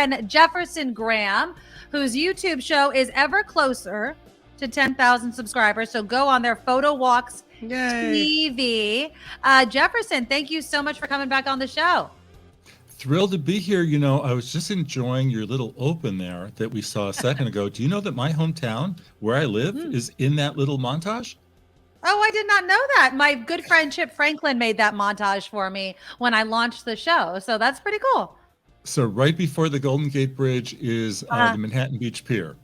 friend Jefferson Graham, whose YouTube show is ever closer to 10,000 subscribers. So go on there, PhotowalksTV. Jefferson, thank you so much for coming back on the show. Thrilled to be here. You know, I was just enjoying your little open there that we saw a second ago. Do you know that my hometown, where I live, is in that little montage? Oh, I did not know that. My good friend Chip Franklin made that montage for me when I launched the show. So that's pretty cool. So right before the Golden Gate Bridge is the Manhattan Beach Pier.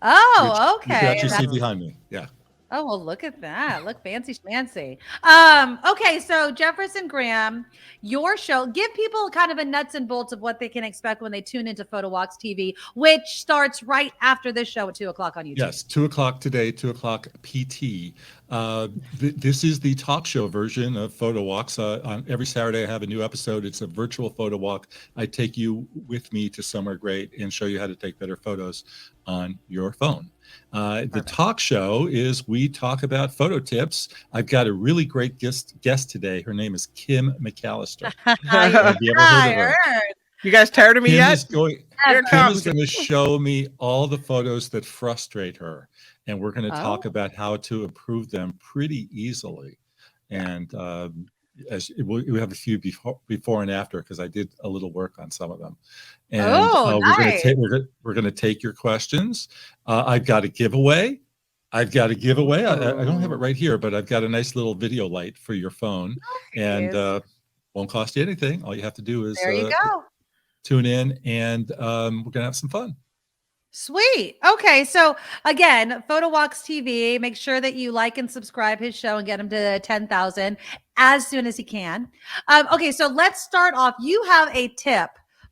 Oh, okay. You can actually see behind me. Yeah. Oh, well, look at that. Look fancy schmancy. Okay, so Jefferson Graham, your show, give people kind of a nuts and bolts of what they can expect when they tune into PhotowalksTV, which starts right after this show at 2 o'clock on YouTube. Yes, 2 o'clock today, 2 o'clock PT. This is the talk show version of Photo Walks. On every Saturday, I have a new episode. It's a virtual photo walk. I take you with me to somewhere great and show you how to take better photos on your phone. The talk show is we talk about photo tips. I've got a really great guest today. Her name is Kim McAllister. Have you ever heard of her? You guys tired of me yet? Kim is going to show me all the photos that frustrate her, and we're going to talk about how to improve them pretty easily. And as we have a few before and after, because I did a little work on some of them. And nice. we're going to take your questions. I've got a giveaway. I don't have it right here, but I've got a nice little video light for your phone, and won't cost you anything. All you have to do is tune in, and we're gonna have some fun. Sweet. Okay, so again, PhotowalksTV. Make sure that you like and subscribe his show and get him to 10,000 as soon as he can. Okay, so let's start off. You have a tip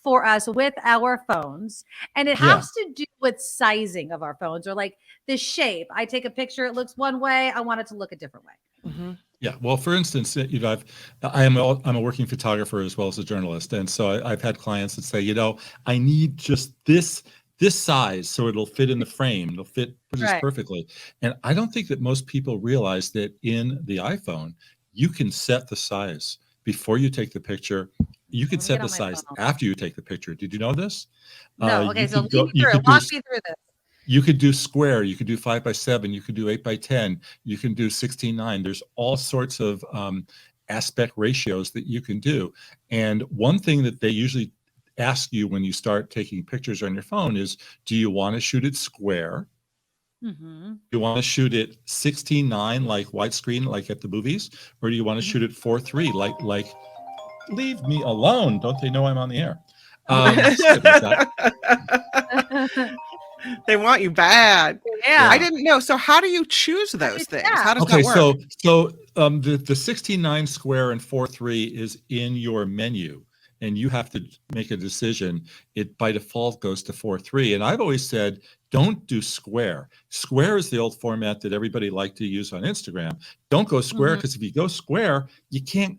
for us with our phones, and it has to do with sizing of our phones, or like the shape. I take a picture, it looks one way, I want it to look a different way. Mm-hmm. Yeah, well, for instance, you know, I'm a working photographer as well as a journalist, and so I've had clients that say, you know, I need just this size so it'll fit in the frame, it'll fit just perfectly. And I don't think that most people realize that in the iPhone, you can set the size before you take the picture. You can set the size after you take the picture. Did you know this? No. Okay, so walk me through this. You could do square, you could do 5x7, you could do 8x10, you can do 16:9. There's all sorts of aspect ratios that you can do. And one thing that they usually ask you when you start taking pictures on your phone is, do you want to shoot it square? Mm-hmm. Do you want to shoot it 16:9 like widescreen, like at the movies? Or do you want to shoot it 4:3 like leave me alone? Don't they know I'm on the air? They want you bad. Yeah, I didn't know. So how do you choose those things? How does that work? So the 16:9 square and 4:3 is in your menu, and you have to make a decision. It by default goes to 4:3, and I've always said, don't do square. Square is the old format that everybody liked to use on Instagram. Don't go square, because if you go square, you can't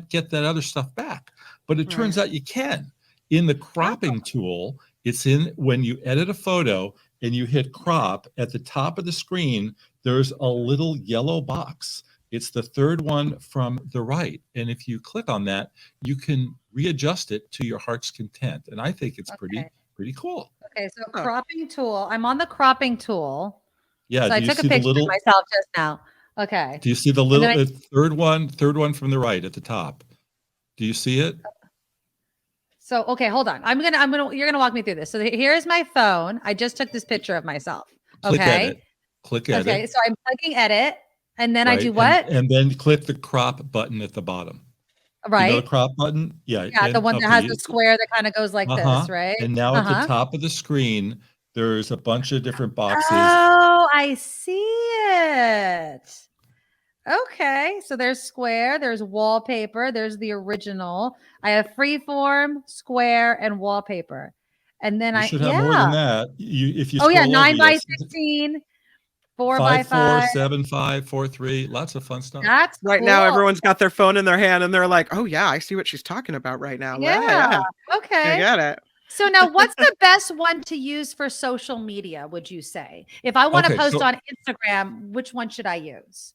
get that other stuff back. But it turns out you can. In the cropping tool, it's in when you edit a photo and you hit crop at the top of the screen, there's a little yellow box. It's the third one from the right. And if you click on that, you can readjust it to your heart's content. And I think it's pretty cool. Okay, so cropping tool. I'm on the cropping tool. Yeah. So I took a picture of myself just now. Okay. Do you see the little third one from the right at the top? Do you see it? So, okay, hold on. You're gonna walk me through this. So here's my phone. I just took this picture of myself. Okay. Click edit. Okay, so I'm clicking edit, and then I do what? And then click the crop button at the bottom. Right. You know the crop button? Yeah. Yeah, the one that has the square that kind of goes like this, right? And now at the top of the screen, there's a bunch of different boxes. Oh, I see it. Okay, so there's square, there's wallpaper, there's the original. I have freeform, square, and wallpaper. And then you should have more than that. If you 9x16, 4x5, 7.5, 4.3, lots of fun stuff. That's right cool. now. Everyone's got their phone in their hand, and they're like, "Oh yeah, I see what she's talking about right now." Yeah. Okay. I get it. So now, what's the best one to use for social media? Would you say, if I want to post on Instagram, which one should I use?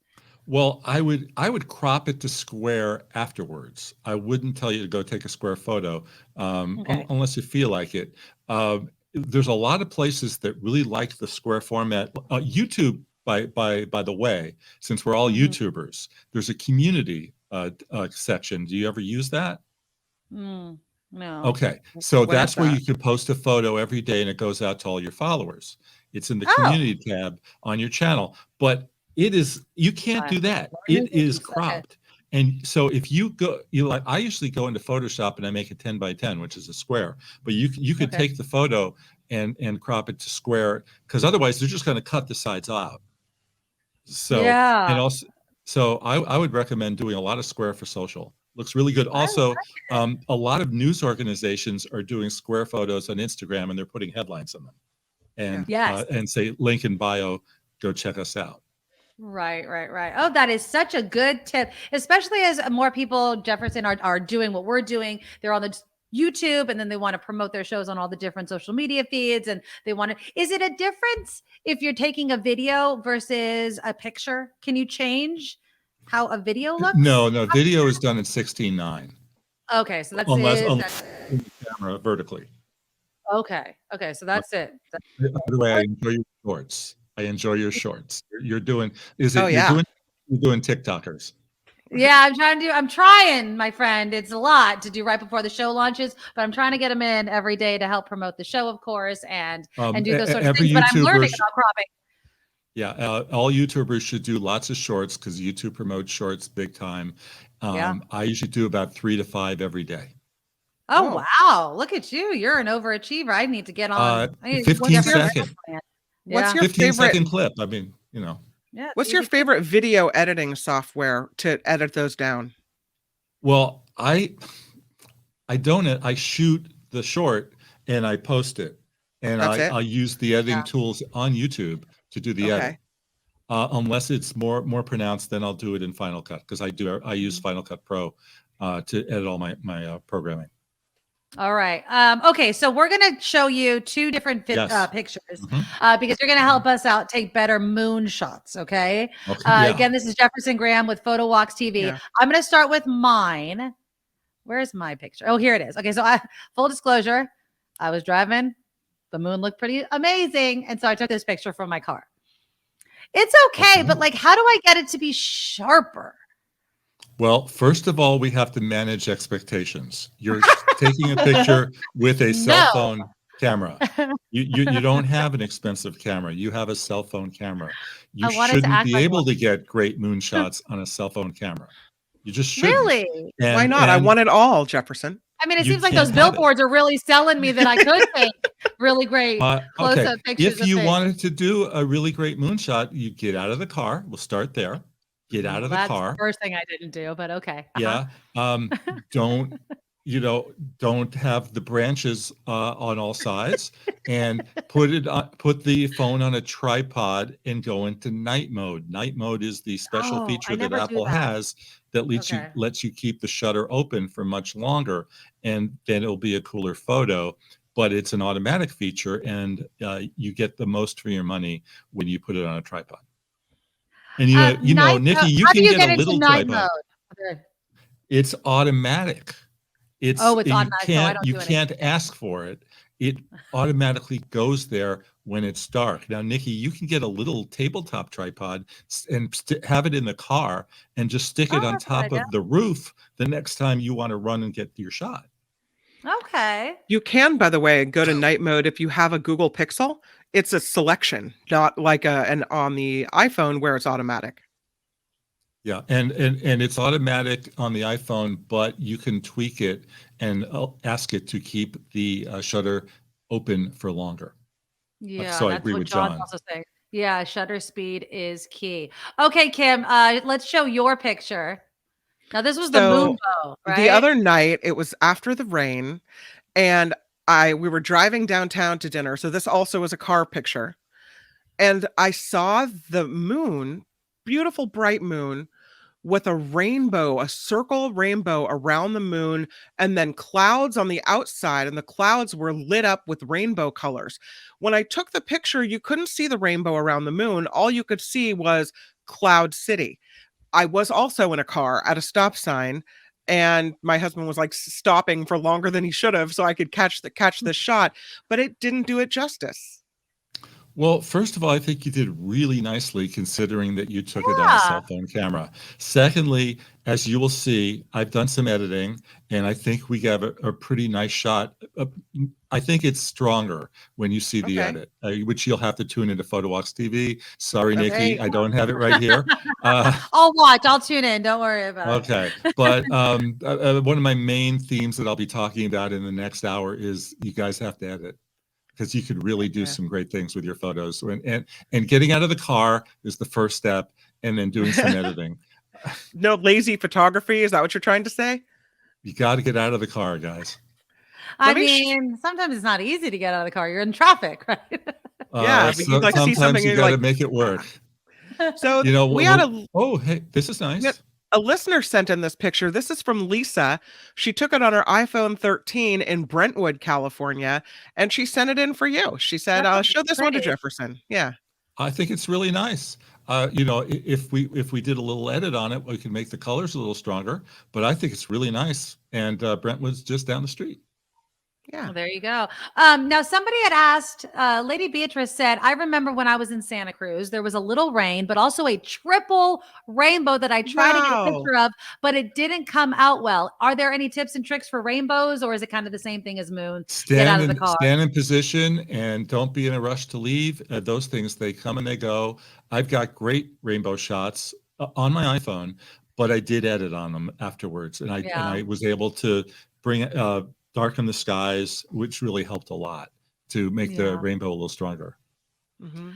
Well, I would crop it to square afterwards. I wouldn't tell you to go take a square photo Okay. unless you feel like it. There's a lot of places that really like the square format. YouTube, by the way, since we're all Mhm. YouTubers, there's a community section. Do you ever use that? Mm, no. Okay, so What is that's where that? you can post a photo every day and it goes out to all your followers. It's in the Oh, community tab on your channel, but you can't I'm do that. learning It is things. Okay. cropped. And so if you go, like I usually go into Photoshop and I make it 10 by 10, which is a square, but you could Okay. take the photo and crop it to square because otherwise they're just going to cut the sides out. So, Yeah. and also, so I would recommend doing a lot of square for social. Looks really good. I Also, like it. a lot of news organizations are doing square photos on Instagram and they're putting headlines on them Yeah. Yes. and say link in bio, go check us out. Right, right, right. Oh, that is such a good tip, especially as more people, Jefferson, are doing what we're doing. They're on the YouTube and then they want to promote their shows on all the different social media feeds. And they want to, is it a difference if you're taking a video versus a picture? Can you change how a video looks? No, video is done at 16:9, Okay, so unless that's in the camera vertically. okay. Okay, so that's it. By the way, I enjoy your shorts. I enjoy your shorts. You're doing, Oh yeah. you're doing TikTokers. Yeah, I'm trying, my friend. It's a lot to do right before the show launches, but I'm trying to get them in every day to help promote the show, of course, and do those sorts of Every things. But I'm learning YouTuber, about cropping. yeah, all YouTubers should do lots of shorts because YouTube promotes shorts big time. Yeah. I usually do about 3 to 5 every day. Oh wow, look at you. You're an overachiever. I need to get on. I need to get 15 What's your your second, plan. what's Yeah. your 15 favorite second clip. I mean, Yeah, it's what's your easy. favorite video editing software to edit those down? well, I shoot the short and I post it, and That's it? I use the editing Yeah. tools on YouTube to do the edit. Okay. Unless it's more pronounced, then I'll do it in Final Cut because I use Final Cut Pro to edit all my programming. All right. Okay, so we're gonna show you two different Yes. pictures Mhm. because you're gonna help us out take better moon shots. Okay. Okay. Yeah. Again, this is Jefferson Graham with PhotowalksTV. TV. Yeah. I'm gonna start with mine. Where's my picture? Oh, here it is. Okay, so full disclosure, I was driving. The moon looked pretty amazing, and so I took this picture from my car. It's okay, but like, how do I get it to be sharper? Well, first of all, we have to manage expectations. You're taking a picture with a cell No. phone camera. You don't have an expensive camera. You have a cell phone camera. You I wanted to shouldn't act be like able one. to get great moon shots on a cell phone camera. You just shouldn't. Really? Why And not? I and want it all, Jefferson. I mean, it you seems like those can't have it. billboards are really selling me that I could take really great Okay, close-up pictures if of you things. wanted to do a really great moonshot, you get out of the car. We'll start there. Get out Well, of the that's the car. first thing I didn't do, but okay. Yeah. Don't don't have the branches on all sides, and put the phone on a tripod and go into night mode. Night mode is the special Oh, I feature that never do Apple that. has that Okay. lets you keep the shutter open for much longer, and then it'll be a cooler photo. But it's an automatic feature, and you get the most for your money when you put it on a tripod. And Night Nikki, mode. you How do can you get a get into little night tripod. mode? Okay. It's automatic. Oh, it's You automatic, so I don't you do anything. can't ask for it. It automatically goes there when it's dark. Now, Nikki, you can get a little tabletop tripod and have it in the car and just stick it Oh, on that's a good top idea. of the roof the next time you want to run and get your shot. Okay. You can, by the way, go to night mode if you have a Google Pixel. It's a selection, not like an on the iPhone where it's automatic. Yeah, and it's automatic on the iPhone, but you can tweak it and ask it to keep the shutter open for longer. Yeah, So I that's agree what with John's John. also saying. Yeah, shutter speed is key. Okay, Kim, let's show your picture. Now, this was the moon bow, The right? other night, it was after the rain, and we were driving downtown to dinner. So this also was a car picture. And I saw the moon, beautiful bright moon, with a rainbow, a circle rainbow around the moon, and then clouds on the outside, and the clouds were lit up with rainbow colors. When I took the picture, you couldn't see the rainbow around the moon. All you could see was Cloud City. I was also in a car at a stop sign, and my husband was like stopping for longer than he should have so I could catch the shot, but it didn't do it justice. Well, first of all, I think you did really nicely considering that you took it on a Yeah. cell phone camera. Secondly, as you will see, I've done some editing and I think we got a pretty nice shot. I think it's stronger when you see the Okay. edit, which you'll have to tune into PhotowalksTV TV. Sorry, Okay. There you Nikki, I don't have it right here. I'll watch. I'll tune in. Don't worry about it. Okay, but one of my main themes that I'll be talking about in the next hour is you guys have to edit, because you could really do Yeah. some great things with your photos. And getting out of the car is the first step, and then doing some editing. No lazy photography. Is that what you're trying to say? You got to get out of the car, guys. I Let me mean, sometimes it's not easy to get out of the car. You're in traffic, right? Yeah, but you'd like see Sometimes something you you're got to like, make it work. so You know, we had a oh, hey, this is nice. a listener sent in this picture. This is from Lisa. She took it on her iPhone 13 in Brentwood, California, and she sent it in for you. She said, That's show this one to pretty. Jefferson. Yeah. I think it's really nice. You know, if we did a little edit on it, we could make the colors a little stronger. But I think it's really nice. And Brentwood's just down the street. Yeah. Well, there you go. Now, somebody had asked, Lady Beatrice said, I remember when I was in Santa Cruz, there was a little rain, but also a triple rainbow that I tried to get a picture of, but it didn't come out well. Are there any tips and tricks for rainbows, or is it kind of the same thing as moon? Get out of the car. Stand in position and don't be in a rush to leave. Those things, they come and they go. I've got great rainbow shots on my iPhone, but I did edit on them afterwards. And I was able to bring darken the skies, which really helped a lot to make the rainbow a little stronger. Mm-hmm.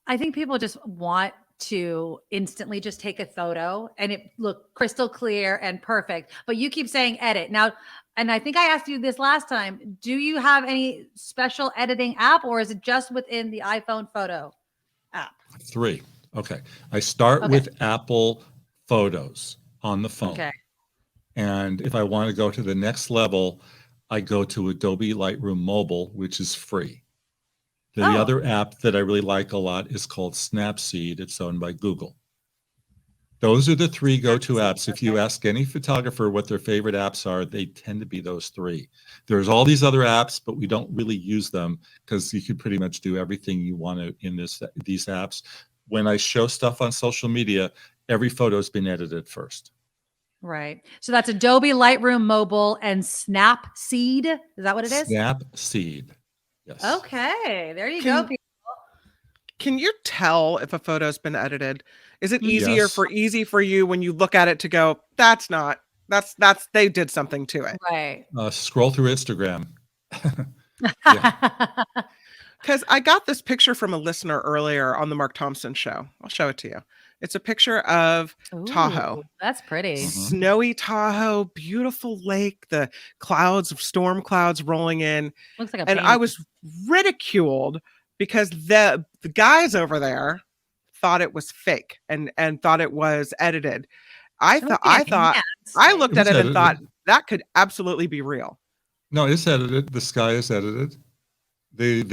I think people just want to instantly just take a photo and it look crystal clear and perfect, but you keep saying edit. Now, and I think I asked you this last time, do you have any special editing app, or is it just within the iPhone photo app? 3. Okay. I start with Apple Photos on the phone. Okay. And if I want to go to the next level, I go to Adobe Lightroom Mobile, which is free. The other app that I really like a lot is called Snapseed. It's owned by Google. Those are the 3 go-to apps. If you ask any photographer what their favorite apps are, they tend to be those 3. There's all these other apps, but we don't really use them because you can pretty much do everything you want to in these apps. When I show stuff on social media, every photo has been edited first. Right. So that's Adobe Lightroom Mobile and Snapseed. Is that what it is? Snapseed. Yes. Okay. There you go. Can you tell if a photo's been edited? Is it easy for you when you look at it to go, that's they did something to it? Right. Scroll through Instagram. Because I got this picture from a listener earlier on the Mark Thompson show. I'll show it to you. It's a picture of Tahoe. That's pretty. Snowy Tahoe, beautiful lake, the storm clouds rolling in. Looks like a and I was ridiculed because the guys over there thought it was fake and thought it was edited. I looked at it and thought that could absolutely be real. No, it's edited. The sky is edited. The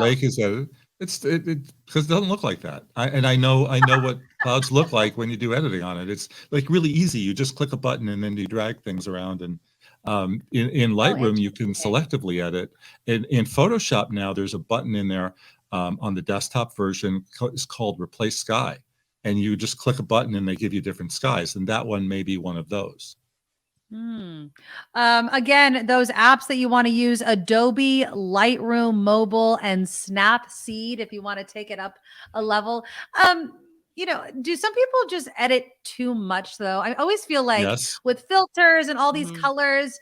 lake is edited. Because it doesn't look like that. I know what clouds look like when you do editing on it. It's like really easy. You just click a button and then you drag things around. And in Lightroom, you can selectively edit. In Photoshop now, there's a button in there on the desktop version. It's called Replace Sky. And you just click a button and they give you different skies. And that one may be one of those. Again, those apps that you want to use, Adobe Lightroom Mobile and Snapseed, if you want to take it up a level. You know, do some people just edit too much though? I always feel like with filters and all these colors,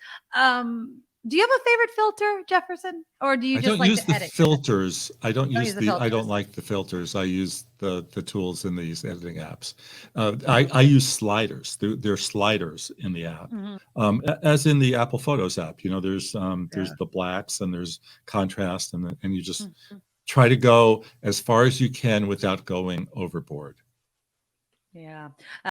do you have a favorite filter, Jefferson? Or do you just like to edit? Filters. I don't like the filters. I use the tools in these editing apps. I use sliders. There are sliders in the app. As in the Apple Photos app. You know, there's the blacks and there's contrast and you just try to go as far as you can without going overboard. Yeah.